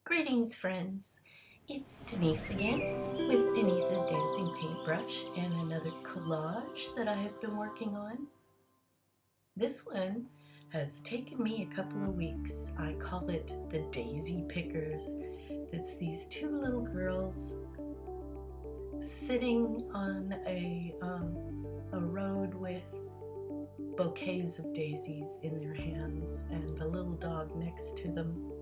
Greetings, friends. It's Denise again with Denise's Dancing Paintbrush and another collage that I have been working on. This one has taken me a couple of weeks. I call it the Daisy Pickers. It's these two little girls sitting on a road with bouquets of daisies in their hands and a little dog next to them.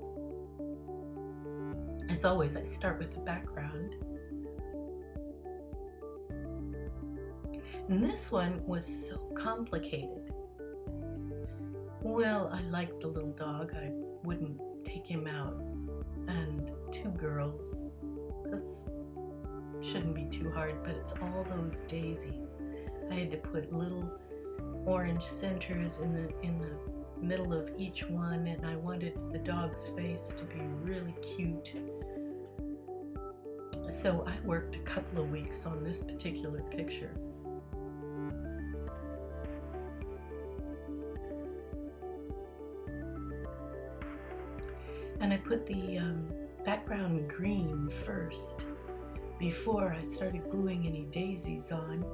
As always, I start with the background. And this one was so complicated. Well, I liked the little dog. I wouldn't take him out. And two girls. That shouldn't be too hard, but it's all those daisies. I had to put little orange centers in the middle of each one, and I wanted the dog's face to be really cute. So I worked a couple of weeks on this particular picture. And I put the background green first before I started gluing any daisies on.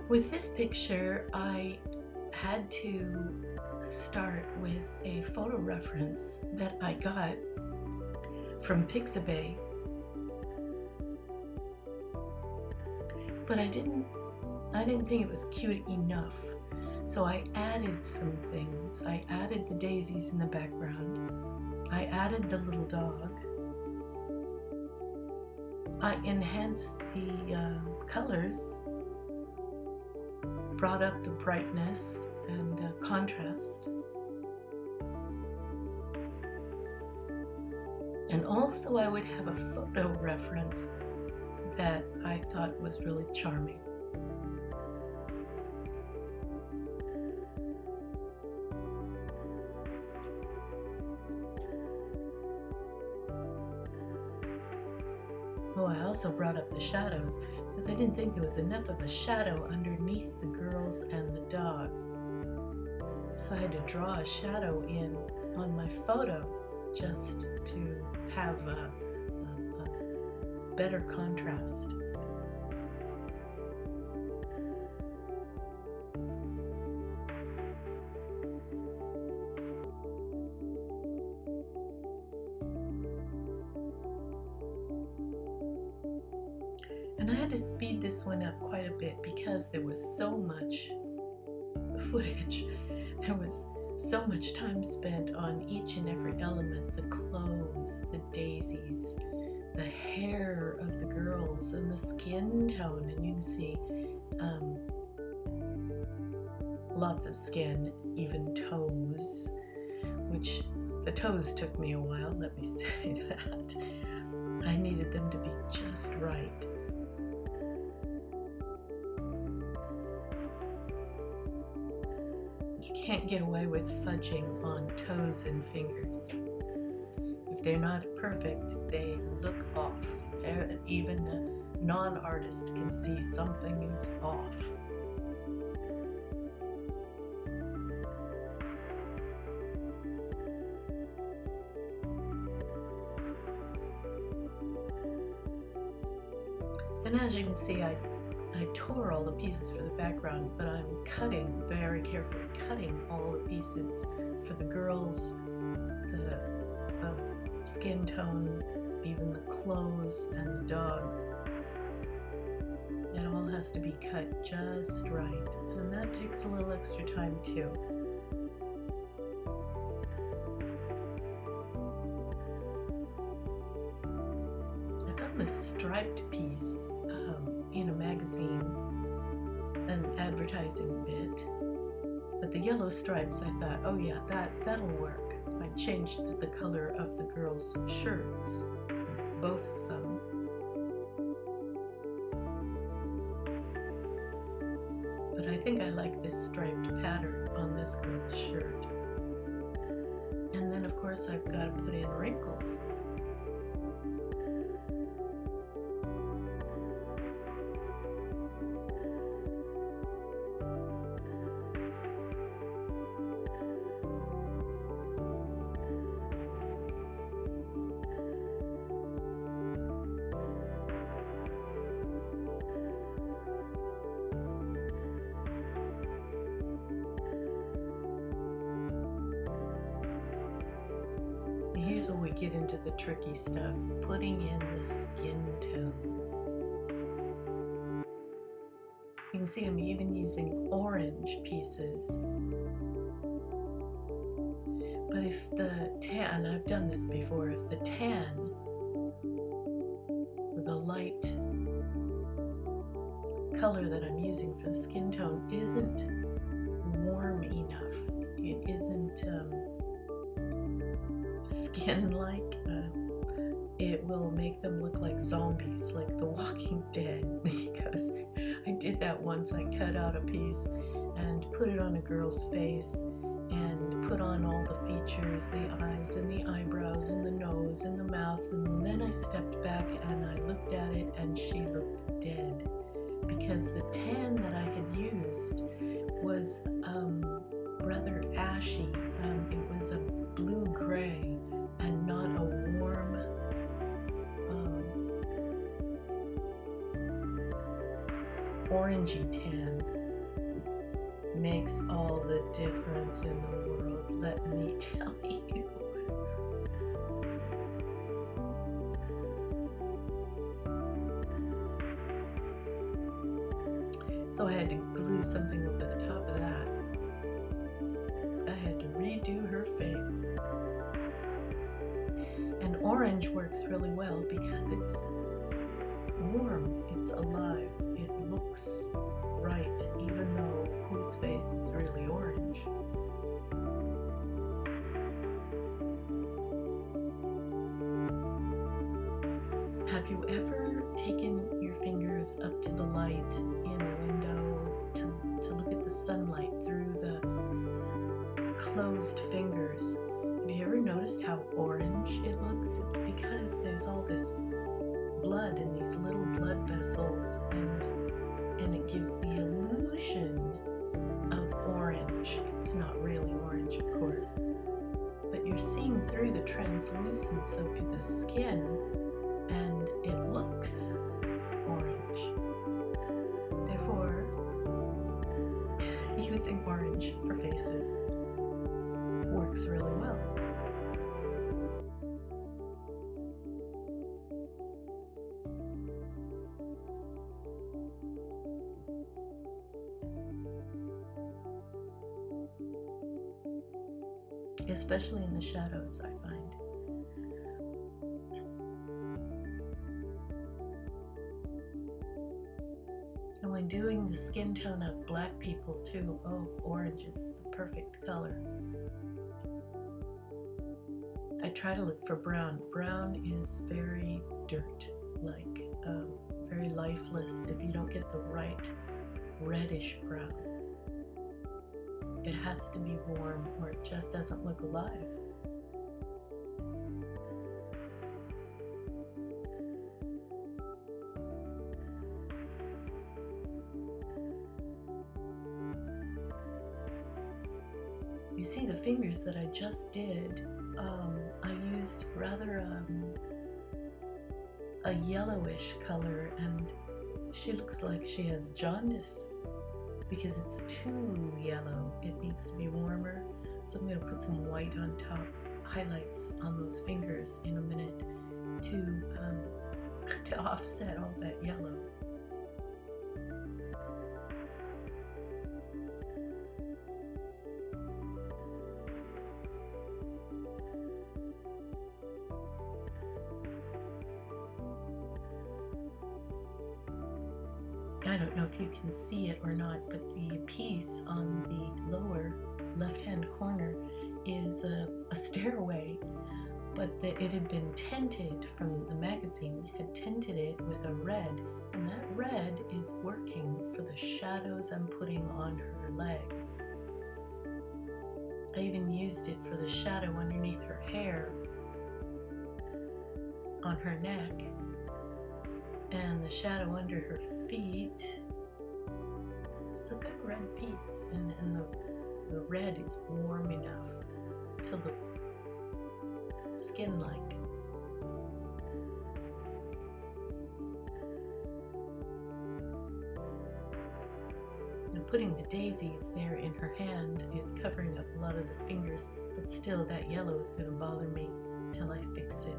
With this picture, I had to start with a photo reference that I got from PixPro, but I didn't think it was cute enough. So I added some things. I added the daisies in the background. I added the little dog. I enhanced the colors, brought up the brightness and contrast. And also I would have a photo reference that I thought was really charming. Oh, I also brought up the shadows because I didn't think there was enough of a shadow underneath the girls and the dog. So I had to draw a shadow in on my photo just to have a better contrast. And I had to speed this one up quite a bit because there was so much footage. There was so much time spent on each and every element, the clothes, the daisies, the hair of the girls, and the skin tone. And you can see lots of skin, even toes, which the toes took me a while, let me say that. I needed them to be just right. You can't get away with fudging on toes and fingers. If they're not perfect, they look off. Even a non-artist can see something is off. And as you can see, I tore all the pieces for the background, but I'm cutting, very carefully cutting all the pieces for the girls, the skin tone, even the clothes and the dog. It all has to be cut just right, and that takes a little extra time too. I found this striped piece in a magazine, an advertising bit, but the yellow stripes, I thought, oh yeah, that'll work. I changed the color of the girls' shirts, both of them. But I think I like this striped pattern on this girl's shirt. And then of course I've got to put in wrinkles. here's where we get into the tricky stuff, putting in the skin tones. You can see I'm even using orange pieces. But if the tan, I've done this before, if the tan with the light color that I'm using for the skin tone isn't warm enough, it isn't skin-like, it will make them look like zombies, like The Walking Dead, because I did that once. I cut out a piece and put it on a girl's face and put on all the features, the eyes and the eyebrows and the nose and the mouth, and then I stepped back and I looked at it and she looked dead, because the tan that I had used was rather ashy. It was a blue-gray and not a warm orangey tan. Makes all the difference in the world, let me tell you. So I had to glue something over the top of that. I had to redo her face. And orange works really well because it's warm, it's alive, it looks right, even though whose face is really orange. Have you ever taken your fingers up to the light in a window to look at the sunlight through the closed fingers? Have you ever noticed how orange it looks? It's because there's all this blood in these little blood vessels, and it gives the illusion of orange. It's not really orange, of course, but you're seeing through the translucence of the skin, and it looks orange. Therefore, using orange for faces works really well. Especially in the shadows, I find. And when doing the skin tone of black people too, oh, orange is the perfect color. I try to look for brown. Brown is very dirt-like, very lifeless if you don't get the right reddish brown. It has to be warm or it just doesn't look alive. You see the fingers that I just did, I used rather a yellowish color, and she looks like she has jaundice because it's too yellow. It needs to be warmer. So I'm going to put some white on top, highlights on those fingers in a minute to offset all that yellow. I don't know if you can see it or not, but the piece on the lower left-hand corner is a stairway, but it had been tinted from the magazine, had tinted it with a red, and that red is working for the shadows I'm putting on her legs. I even used it for the shadow underneath her hair, on her neck, and the shadow under her feet. It's a good red piece, and the red is warm enough to look skin-like. Now putting the daisies there in her hand is covering up a lot of the fingers, but still that yellow is going to bother me until I fix it.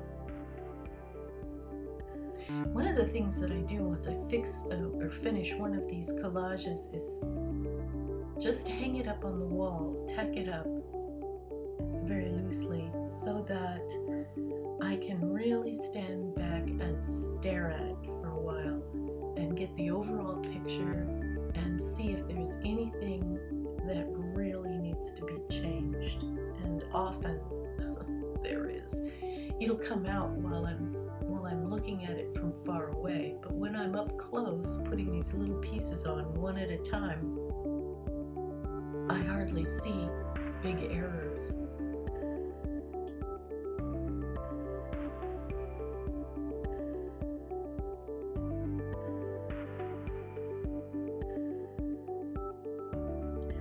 One of the things that I do once I fix or finish one of these collages is just hang it up on the wall, tack it up very loosely so that I can really stand back and stare at it for a while and get the overall picture and see if there's anything that really needs to be changed. And often there is. It'll come out while I'm looking at it from far away, but when I'm up close putting these little pieces on one at a time, I hardly see big errors.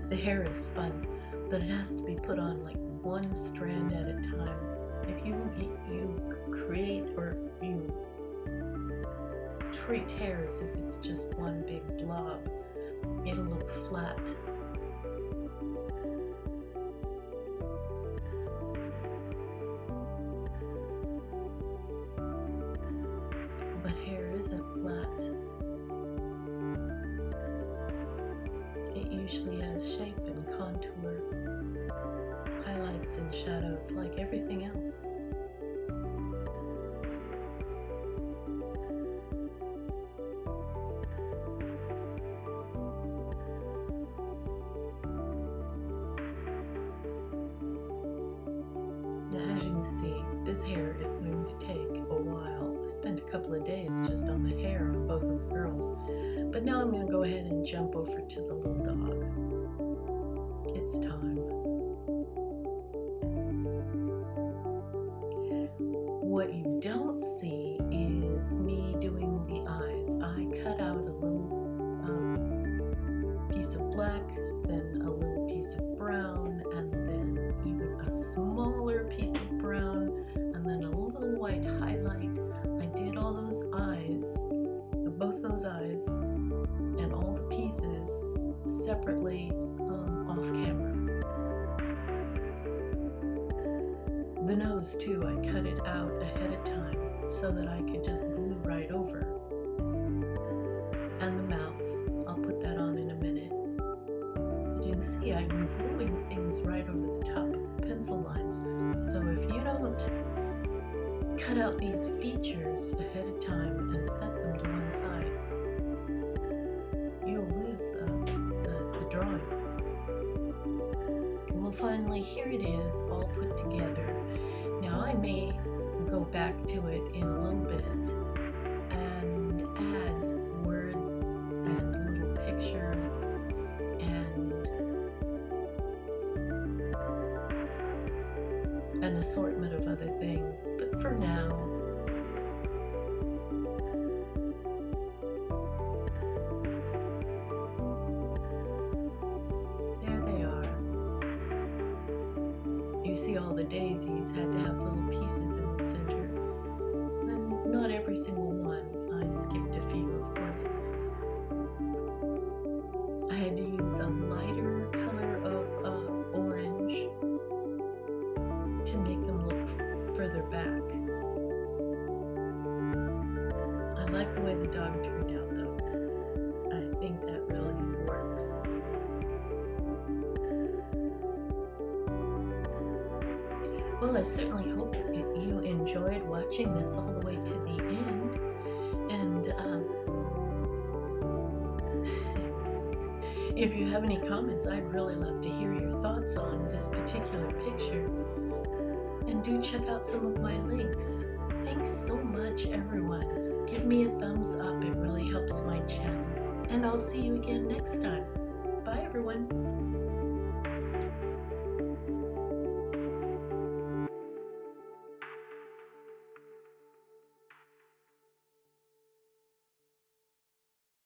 The hair is fun, but it has to be put on like one strand at a time. If you create or you treat hair as if it's just one big blob, it'll look flat. But hair isn't flat. It usually has shape and contour, highlights and shadows like everything else. Now, as you can see, this hair is going to take a while. I spent a couple of days just on the hair on both of the girls. But now I'm going to go ahead and jump over to the little dog. It's time. What you don't see is me doing the eyes. I cut out a little piece of black, then a little piece of brown, and then even a smaller piece of brown, and then a little white highlight. I did all those eyes, both those eyes, and all the pieces separately off camera. The nose too, I cut it out ahead of time so that I could just glue right over. And the mouth, I'll put that on in a minute. As you can see, I'm gluing things right over the top of the pencil lines. So if you don't cut out these features ahead of time and set them to one side, you'll lose the drawing. Well, finally, here it is, all put together. Now, I may go back to it in a little bit and add words and little pictures and an assortment of other things. But for now, you see all the daisies had to have little pieces in the center. And not every single one. I skipped a few, of course. I had to use a lighter color of orange to make them look further back. I like the way the dog turned out, though. I think that really works. Well, I certainly hope that you enjoyed watching this all the way to the end. And if you have any comments, I'd really love to hear your thoughts on this particular picture. And do check out some of my links. Thanks so much, everyone. Give me a thumbs up. It really helps my channel. And I'll see you again next time. Bye, everyone.